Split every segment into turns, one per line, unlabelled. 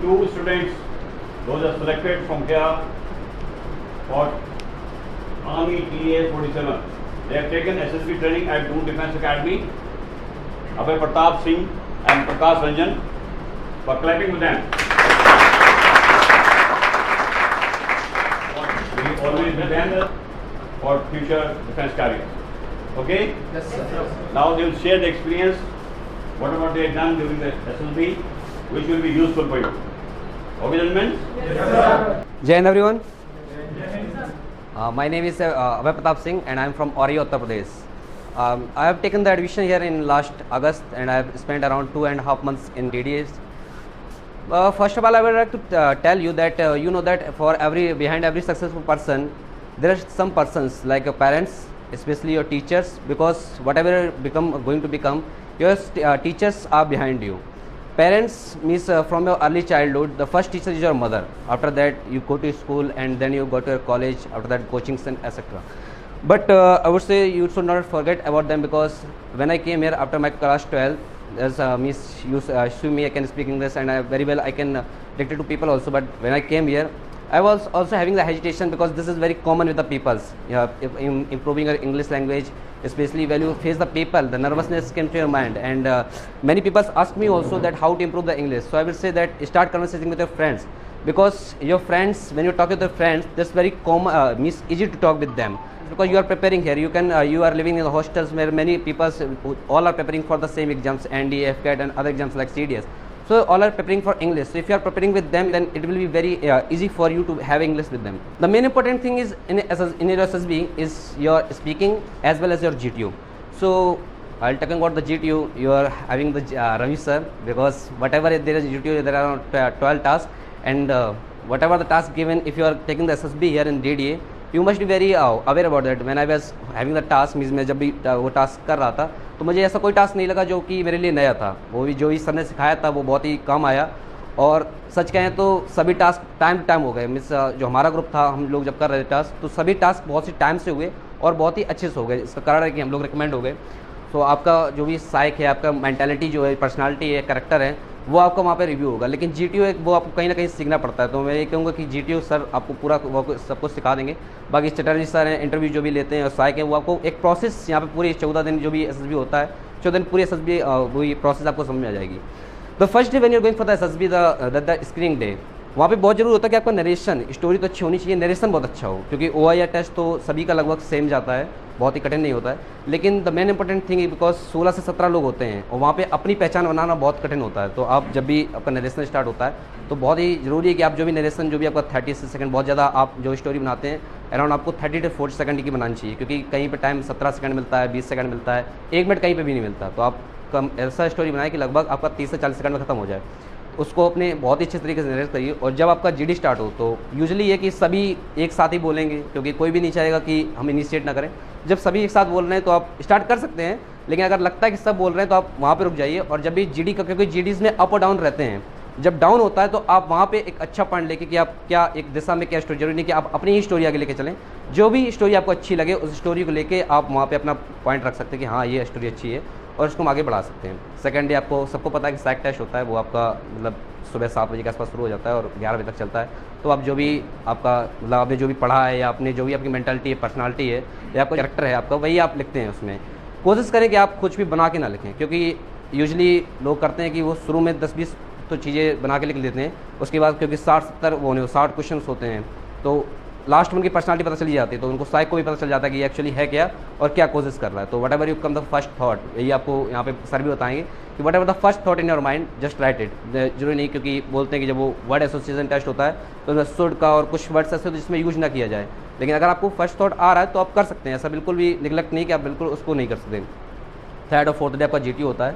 two students, those are selected from here for Army TA 47. They have taken SSB training at Doon Defence Academy. Abhay Pratap Singh and Prakash Ranjan, for clapping with them. We always with them for future defence careers. Okay?
Yes, sir.
Now they will share the experience, whatever they have done during the SSB, which will be useful for you. Okay, gentlemen?
Yes, sir.
Jai Hind everyone. My name is Abhay Pratap Singh and I am from Auri, Uttar Pradesh. I have taken the admission here in last August and I have spent around 2.5 months in DDAs. First of all, I would like to tell you that you know that behind every successful person, there are some persons like your parents, especially your teachers, because whatever going to become, your teachers are behind you. Parents means from your early childhood, the first teacher is your mother. After that, you go to school and then you go to your college. After that, coachings and etc. But I would say you should not forget about them, because when I came here after my class 12, as Miss you assume me I can speak English and very well I can dictate to people also. But when I came here, I was also having the hesitation, because this is very common with the peoples. Improving your English language, especially when you face the people, the nervousness came to your mind, and many people ask me also that how to improve the English. So I will say that start conversation with your friends, because your friends, when you talk with your friends, that's very common, means easy to talk with them, because you are preparing here. You are living in the hostels where many people all are preparing for the same exams, ND, FCAT and other exams like CDS. So all are preparing for English. So if you are preparing with them, then it will be very easy for you to have English with them. The main important thing is in your SSB is your speaking as well as your GTO. So I'll talk about the GTO. You are having the Ravi sir, because whatever there is GTO, there are 12 tasks, and whatever the task given, if you are taking the SSB here in DDA, you must be very aware about that. When I was having the task, means मैं जब भी वो task कर रहा था, तो मुझे ऐसा कोई टास्क नहीं लगा जो कि मेरे लिए नया था. वो भी जो भी सर ने सिखाया था वो बहुत ही काम आया, और सच कहें तो सभी टास्क टाइम टू टाइम हो गए. मीन्स जो हमारा ग्रुप था, हम लोग जब कर रहे थे टास्क, तो सभी टास्क बहुत सी टाइम से हुए और बहुत ही अच्छे से हो गए. इसका कारण है कि हम लोग रिकमेंड हो गए. तो आपका जो भी साइक है, आपका मेंटालिटी जो है, पर्सनालिटी है, कैरेक्टर है, वो आपको वहाँ पे रिव्यू होगा. लेकिन GTO एक वो आपको कहीं ना कहीं सीखना पड़ता है. तो मैं ये कहूँगा कि GTO सर आपको पूरा वो सब कुछ सिखा देंगे. बाकी चटर्जी सर हैं, इंटरव्यू जो भी लेते हैं और साइक हैं, वो आपको एक प्रोसेस यहाँ पे पूरी 14 दिन जो भी SSB होता है, 14 दिन पूरी SSB वही प्रोसेस आपको समझ में आ जाएगी. The first day when you are going for the SSB, the screening day, वहाँ पे बहुत जरूरी होता है कि आपका नरेशन, स्टोरी तो अच्छी होनी चाहिए, नरेशन बहुत अच्छा हो, क्योंकि OIR टेस्ट तो सभी का लगभग सेम जाता है, बहुत ही कठिन नहीं होता है. लेकिन the main important thing, because 16 से 17 लोग होते हैं और वहाँ पे अपनी पहचान बनाना बहुत कठिन होता है. तो आप जब भी आपका नरेशन स्टार्ट होता है, तो बहुत ही ज़रूरी है कि आप जो भी नरेशन, जो भी आपका 30 सेकंड, बहुत ज़्यादा आप जो स्टोरी बनाते हैं, अराउंड आपको 30 to 40 सेकंड की बनानी चाहिए, क्योंकि कहीं पर टाइम 17 सेकंड मिलता है, 20 सेकंड मिलता है, 1 मिनट कहीं पर भी नहीं मिलता. तो आप कम ऐसा स्टोरी बनाए कि लगभग आपका 30 से 40 सेकंड में ख़त्म हो जाए. उसको अपने बहुत ही अच्छे तरीके से नरेट करिए. और जब आपका GD स्टार्ट हो, तो यूजुअली ये कि सभी एक साथ ही बोलेंगे, क्योंकि कोई भी नहीं चाहेगा कि हम इनिशिएट ना करें. जब सभी एक साथ बोल रहे हैं तो आप स्टार्ट कर सकते हैं, लेकिन अगर लगता है कि सब बोल रहे हैं तो आप वहाँ पे रुक जाइए. और जब भी GD का, क्योंकि GDs में अप और डाउन रहते हैं, जब डाउन होता है तो आप वहाँ पे एक अच्छा पॉइंट लेके कि आप क्या एक दिशा में क्या स्टोरी, जरूरी नहीं कि आप अपनी ही स्टोरी आगे लेके चलें. जो भी स्टोरी आपको अच्छी लगे, उस स्टोरी को लेके आप वहाँ पे अपना पॉइंट रख सकते हैं कि हाँ ये स्टोरी अच्छी है, और उसको हम आगे बढ़ा सकते हैं. सेकंड डे आपको सबको पता है कि साइक टेस्ट होता है, वो आपका मतलब सुबह 7 बजे के आसपास शुरू हो जाता है और 11 बजे तक चलता है. तो आप जो भी आपका मतलब आपने जो भी पढ़ा है, या आपने जो भी आपकी मेंटालिटी है, पर्सनालिटी है, या आपका कैरेक्टर है आपका, वही आप लिखते हैं. उसमें कोशिश करें कि आप कुछ भी बना के ना लिखें, क्योंकि यूजुअली लोग करते हैं कि वो शुरू में 10-20 तो चीज़ें बना के लिख लेते हैं. उसके बाद क्योंकि 60-70 वो नहीं, 60 क्वेश्चन होते हैं, तो लास्ट में उनकी पर्सनालिटी पता चली जाती है, तो उनको साइक को भी पता चल जाता है कि एक्चुअली है क्या और क्या कोशिश कर रहा है. तो what ever you come the first thought, यही आपको यहाँ पे सर भी बताएंगे कि what ever the first thought in your mind, just right it. जरूरी नहीं, क्योंकि बोलते हैं कि जब वो वर्ड एसोसिएशन टेस्ट होता है तो उसमें शुड का और कुछ वर्ड्स ऐसे जिसमें यूज ना किया जाए. लेकिन अगर आपको फर्स्ट थॉट आ रहा है तो आप कर सकते हैं, ऐसा बिल्कुल भी निगलेक्ट नहीं कि आप बिल्कुल उसको नहीं कर सकते. थर्ड और फोर्थ डे आपका GT होता है,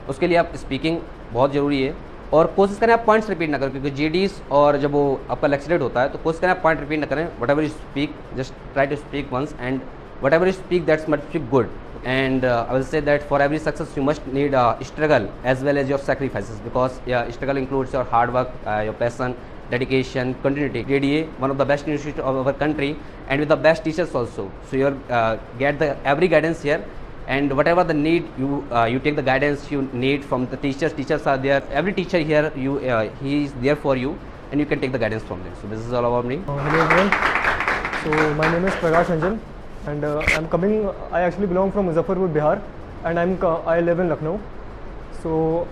उसके लिए आप स्पीकिंग बहुत ज़रूरी है. और कोशिश करें आप पॉइंट्स रिपीट ना करें, क्योंकि GDs और जब वो आपका लेक्चरेट होता है तो कोशिश करें आप पॉइंट रिपीट ना करें. Whatever you speak, just try to speak once, and whatever you speak that's must be good. And I will say that for every success you must need struggle as well as your sacrifices, because struggle includes your hard work, your passion, dedication, continuity. DDA, one of the best institutes of our country, and with the best teachers also. So you get the every guidance here, and whatever the need you take the guidance you need from the teachers. Teachers are there, every teacher here he is there for you, and you can take the guidance from them. So this is all about me.
Hello everyone. So my name is Prakash Anjan, and I actually belong from Muzaffarpur, Bihar, and I live in Lucknow. So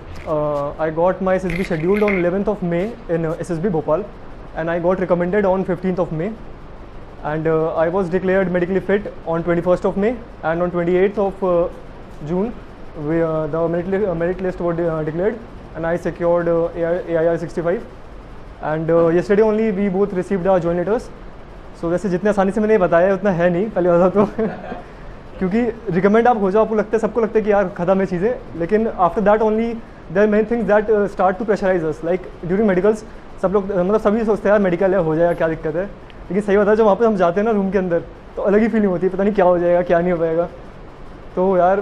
I got my SSB scheduled on 11th of May in SSB Bhopal, and I got recommended on 15th of May. And I was declared medically fit on 21st of May, and on 28th of June the merit list was declared, and I secured AIR 65, and yesterday only we both received our join letters. So वैसे जितने आसानी से मैंने बताया उतना है नहीं, पहले बता तो क्योंकि रिकमेंड आप हो जाओ, आपको लगता है, सबको लगता है कि यार खत्म है चीज़ें, लेकिन after that only there are many things that start to pressurise us. Like during medicals सब लोग मतलब सभी सोचते हैं यार मेडिकल है, हो जाएगा, क्या दिक्कत है, लेकिन सही बता, जब वहाँ पे हम जाते हैं ना रूम के अंदर, तो अलग ही फीलिंग होती है, पता नहीं क्या हो जाएगा, क्या नहीं हो पाएगा। तो यार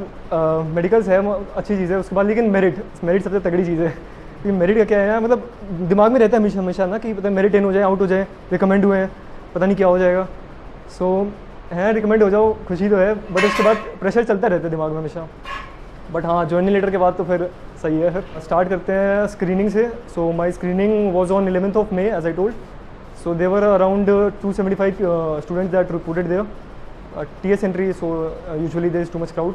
मेडिकल्स है अच्छी चीज़ है, उसके बाद लेकिन मेरिट सबसे तगड़ी चीज़ है। क्योंकि मेरिट का क्या है, मतलब दिमाग में रहता है हमेशा ना कि पता मेरिट इन हो जाए, आउट हो जाए, रिकमेंड हुए हैं, पता नहीं क्या हो जाएगा। सो है रिकमेंड हो जाओ, खुशी तो है, बट उसके बाद प्रेशर चलता रहता है दिमाग में हमेशा। बट हाँ, ज्वाइनिंग लेटर के बाद तो फिर सही है। फिर स्टार्ट करते हैं स्क्रीनिंग से। So my screening was on 11th of May, as I told. So there were around 275 students that reported there. TS entry, so usually there is too much crowd.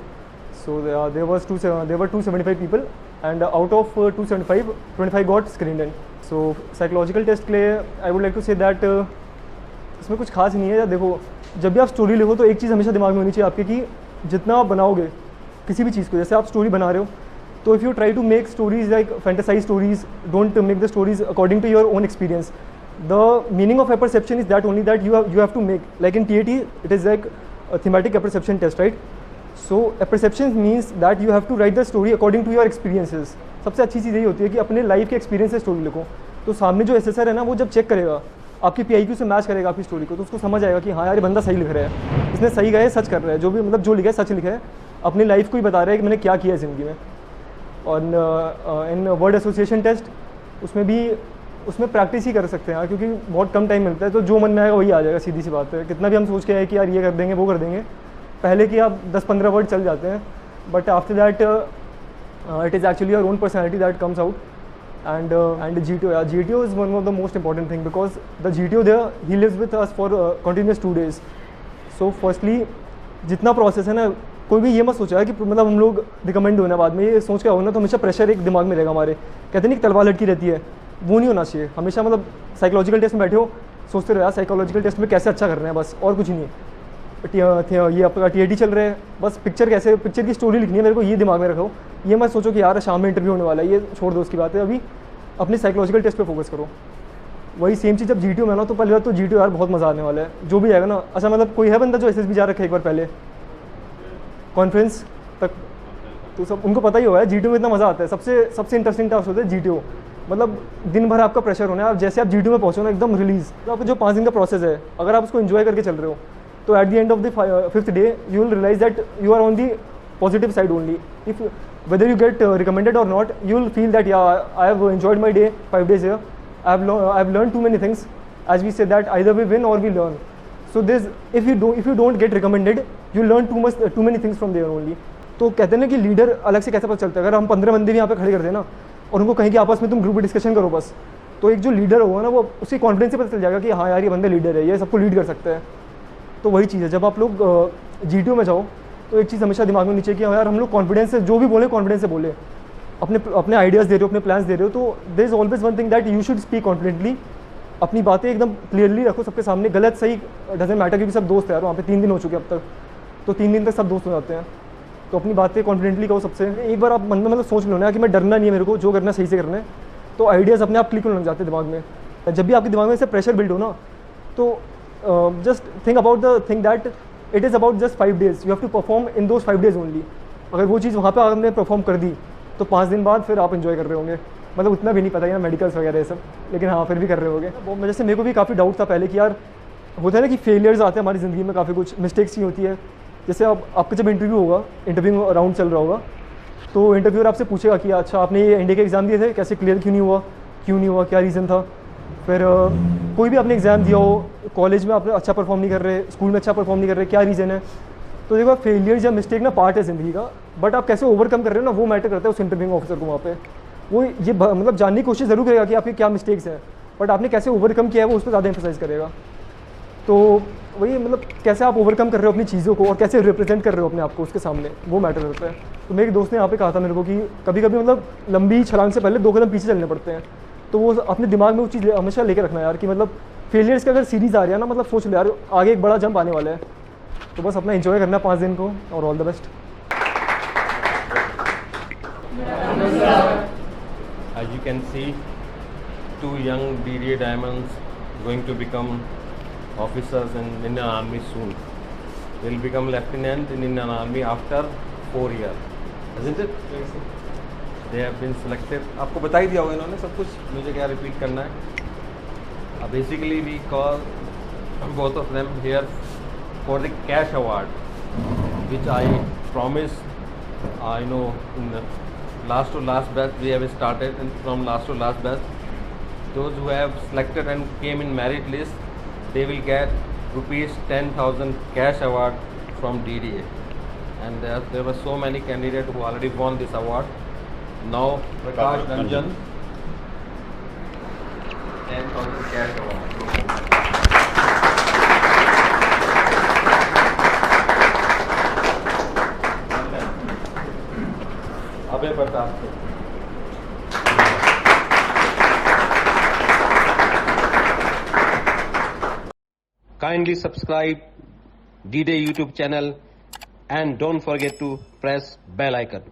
So there were 275 people, and out of 275, 25 got screened in. So psychological test के लिए I would like to say that इसमें कुछ खास नहीं है। देखो, जब भी आप स्टोरी लिखो तो एक चीज़ हमेशा दिमाग में होनी चाहिए आपके, कि जितना आप बनाओगे किसी भी चीज़ को, जैसे आप स्टोरी बना रहे हो, तो if you try to make stories like fantasise stories, don't make the stories according to your own experience. The meaning of apperception is that only that you have to make, like in TAT it is like a thematic apperception test, right? So apperception means that you have to write the story according to your experiences. सबसे अच्छी चीज़ यही होती है कि अपने life के experience से story लिखो, तो सामने जो एसेसर है ना, वो जब चेक करेगा आपकी PIQ से मैच करेगा आपकी स्टोरी को, तो उसको समझ आएगा कि हाँ यार ये बंदा सही लिख रहा है, इसने सही गया है, सच कर रहा है, जो भी मतलब जो लिखा है सच लिखा है, अपनी लाइफ को ही बता रहा है कि मैंने क्या किया है ज़िंदगी में। और इन वर्ड एसोसिएशन टेस्ट, उसमें प्रैक्टिस ही कर सकते हैं, क्योंकि बहुत कम टाइम मिलता है, तो जो मन में आएगा वही आ जाएगा, सीधी सी बात है। कितना भी हम सोच के आए कि यार ये कर देंगे, वो कर देंगे, पहले कि आप 10-15 वर्ड चल जाते हैं, but after that it is actually your own personality that comes out. And GTO is one of the most important thing, because the GTO there he lives with us for continuous 2 days। So firstly जितना process है ना, कोई भी ये मत सोचा है कि मतलब हम लोग रिकमेंड होना, बाद में ये सोच के आओ ना तो हमेशा प्रेशर एक दिमाग में रहेगा हमारे, कहते नहीं कि तलवार लटकी रहती है, वो नहीं होना चाहिए हमेशा। मतलब साइकोलॉजिकल टेस्ट में बैठे हो, सोचते रहो यार साइकोलॉजिकल टेस्ट में कैसे अच्छा करना है, बस, और कुछ नहीं है। ये आपका TAT चल रहा है, बस पिक्चर की स्टोरी लिखनी है मेरे को, ये दिमाग में रखो। ये मत सोचो कि यार शाम में इंटरव्यू होने वाला है, ये छोड़ दो उसकी बात है, अभी अपने साइकोलॉजिकल टेस्ट पे फोकस करो। वही सेम चीज़ जब GTO में ना, तो पहले बात तो GTO यार बहुत मज़ा आने वाला है, जो भी आएगा ना। अच्छा, मतलब कोई है बंदा जो SSB जा रखा है एक बार पहले कॉन्फ्रेंस तक, तो सब उनको पता ही होगा GTO में इतना मज़ा आता है। सबसे इंटरेस्टिंग टास्क होता है GTO, मतलब दिन भर आपका प्रेशर होना है, आप जैसे आप GTO में पहुँचो ना एकदम रिलीज, तो आपका जो 5 दिन का प्रोसेस है, अगर आप उसको एंजॉय करके चल रहे हो, तो at the end of the 5th day you will realise that you are on the positive side only. If whether you get recommended or not, you will feel that yeah, I have enjoyed my day 5 days here, I have learned too many things, as we say that either we win or we learn. So this, if you don't get recommended, you learn too many things from there only. तो कहते हैं ना कि leader अलग से कैसे पता चलता है, अगर हम 15 बंदे भी यहाँ पे खड़े कर दें ना, और उनको कहें कि आपस में तुम ग्रुप डिस्कशन करो बस, तो एक जो लीडर होगा ना, वो उसकी कॉन्फिडेंस से पता चल जाएगा कि हाँ यार ये बंदा लीडर है, ये सबको लीड कर सकता है। तो वही चीज़ है, जब आप लोग GTO में जाओ तो एक चीज़ हमेशा दिमाग में नीचे कि यार हम लोग कॉन्फिडेंस से जो भी बोले, कॉन्फिडेंस से बोले, अपने आइडियाज़ दे रहे हो, अपने प्लान्स दे रहे हो, तो there is always one thing that you should speak confidently. अपनी बातें एकदम क्लियरली रखो सबके सामने, गलत सही डजंट मैटर, क्योंकि सब दोस्त है यार, वहाँ पे 3 दिन हो चुके अब तक, तो 3 दिन तक सब दोस्त हो जाते हैं। तो अपनी बातें कॉन्फिडेंटली कहो सबसे। एक बार आप मन में मतलब सोच लो ना कि मैं डरना नहीं है, मेरे को जो करना सही से करना है, तो आइडियाज़ अपने आप क्लिक होने लग जाते हैं दिमाग में। जब भी आपके दिमाग में ऐसे प्रेशर बिल्ड हो ना, तो just think about the thing that it is about just 5 days, you have to perform in those 5 days only. अगर वो चीज़ वहाँ पे आपने परफॉर्म कर दी, तो 5 दिन बाद फिर आप इन्जॉय कर रहे होंगे। मतलब उतना भी नहीं पता है ना मेडिकल्स वगैरह ये सब, लेकिन हाँ फिर भी कर रहे होंगे। वो जैसे मेरे को भी काफ़ी डाउट था पहले कि यार होता है ना कि फेलियर्स आते हैं हमारी ज़िंदगी में, काफ़ी कुछ मिस्टेक्स ही होती है। जैसे आपका जब इंटरव्यू राउंड चल रहा होगा, तो इंटरव्यूअर आपसे पूछेगा कि अच्छा आपने ये इंडिया के एग्ज़ाम दिए थे, कैसे क्लियर क्यों नहीं हुआ, क्या रीज़न था। फिर कोई भी आपने एग्ज़ाम दिया हो, कॉलेज में आप अच्छा परफॉर्म नहीं कर रहे, स्कूल में अच्छा परफॉर्म नहीं कर रहे, क्या रीज़न है। तो देखो फेलियर या मिस्टेक ना पार्ट है ज़िंदगी का, बट आप कैसे ओवरकम कर रहे हो ना वो मैटर करता है उस इंटरव्यूइंग ऑफिसर को वहाँ पे। वो ये मतलब जानने की कोशिश ज़रूर करेगा कि आपकी क्या मिस्टेक्स हैं, बट आपने कैसे ओवरकम किया है वो उस पर ज़्यादा एम्फेसाइज करेगा। तो वही मतलब कैसे आप ओवरकम कर रहे हो अपनी चीज़ों को और कैसे रिप्रेजेंट कर रहे हो अपने आप को उसके सामने, वो मैटर करता है। तो मेरे दोस्त ने यहाँ पे कहा था मेरे को कि कभी कभी मतलब लंबी छलांग से पहले 2 कदम पीछे चलने पड़ते हैं। तो वो अपने दिमाग में वो चीज़ हमेशा लेके रखना यार कि मतलब फेलियर्स का अगर सीरीज़ आ रही है ना, मतलब सोच लो यार आगे एक बड़ा जंप आने वाला है। तो बस अपना एंजॉय करना 5 दिन को, और all the best.
As you can see, 2 young DDA diamonds going to become officers in Indian Army soon. Will become lieutenant in Indian Army after 4 years, isn't it? They have been selected. आपको बता ही दिया होगा इन्होंने सब कुछ, मुझे क्या repeat करना है। Basically we call both of them here for the cash award, which I promised. In the last to last batch we have started, and from last to last batch, those who have selected and came in merit list, they will get rupees 10,000 cash award from DDA. And there were so many candidates who already won this award. Now Prakash Ranjan, 10,000 cash award. Abhay Pratap Singh. Kindly subscribe D-Day YouTube channel and don't forget to press bell icon.